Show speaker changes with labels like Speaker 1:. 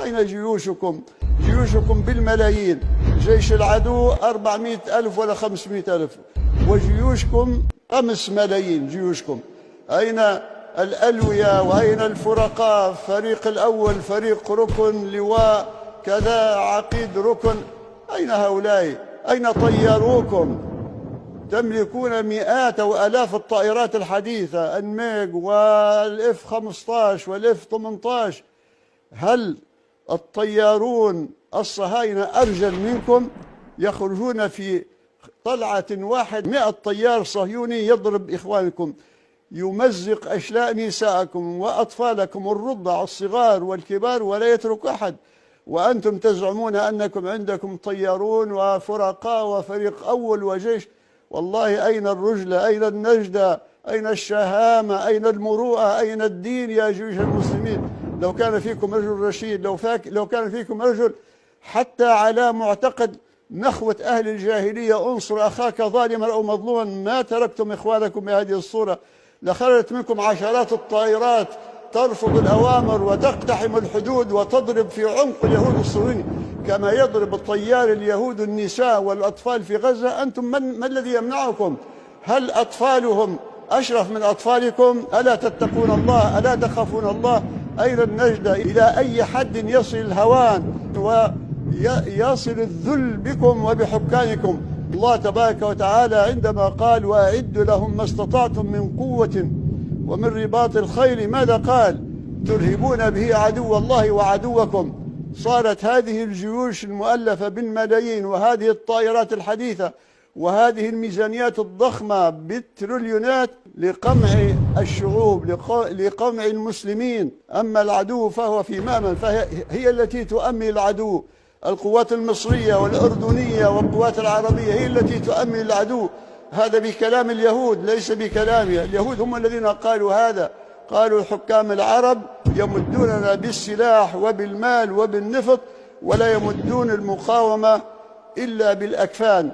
Speaker 1: أين جيوشكم؟ جيوشكم بالملايين، جيش العدو 400,000 ولا 500,000، وجيوشكم 5 ملايين جيوشكم. أين الألوية وأين الفرقاء؟ فريق الأول فريق ركن لواء كذا عقيد ركن، أين هؤلاء؟ أين طياروكم؟ تملكون مئات أو آلاف الطائرات الحديثة، الميج والإف 15 والإف 18. هل الطيارون الصهاينة أرجل منكم؟ يخرجون في طلعة واحد 100 طيار صهيوني يضرب إخوانكم، يمزق أشلاء نساءكم وأطفالكم الرضع الصغار والكبار ولا يترك أحد، وأنتم تزعمون أنكم عندكم طيارون وفرقاء وفريق أول وجيش. والله أين الرجلة؟ أين النجدة؟ أين الشهامة؟ أين المروءة؟ أين الدين يا جيوش المسلمين؟ لو كان فيكم رجل رشيد، لو كان فيكم رجل حتى على معتقد نخوة أهل الجاهلية، انصر أخاك ظالما أو مظلوما، ما تركتم إخوانكم بهذه الصورة. لخرجت منكم عشرات الطائرات ترفض الأوامر وتقتحم الحدود وتضرب في عمق اليهود الصهيوني كما يضرب الطيار اليهود النساء والأطفال في غزة. أنتم ما الذي يمنعكم؟ هل أطفالهم أشرف من أطفالكم؟ ألا تتقون الله؟ ألا تخافون الله؟ أين النجدة؟ إلى أي حد يصل الهوان ويصل الذل بكم وبحكامكم؟ الله تبارك وتعالى عندما قال وأعدوا لهم ما استطعتم من قوة ومن رباط الخيل، ماذا قال؟ ترهبون به عدو الله وعدوكم. صارت هذه الجيوش المؤلفة بالملايين وهذه الطائرات الحديثة وهذه الميزانيات الضخمة بالتريليونات لقمع الشعوب، لقمع المسلمين. أما العدو فهو في مأمن، فهي التي تؤمن العدو. القوات المصرية والأردنية والقوات العربية هي التي تؤمن العدو. هذا بكلام اليهود ليس بكلامي. اليهود هم الذين قالوا هذا، قالوا الحكام العرب يمدوننا بالسلاح وبالمال وبالنفط ولا يمدون المقاومة إلا بالأكفان.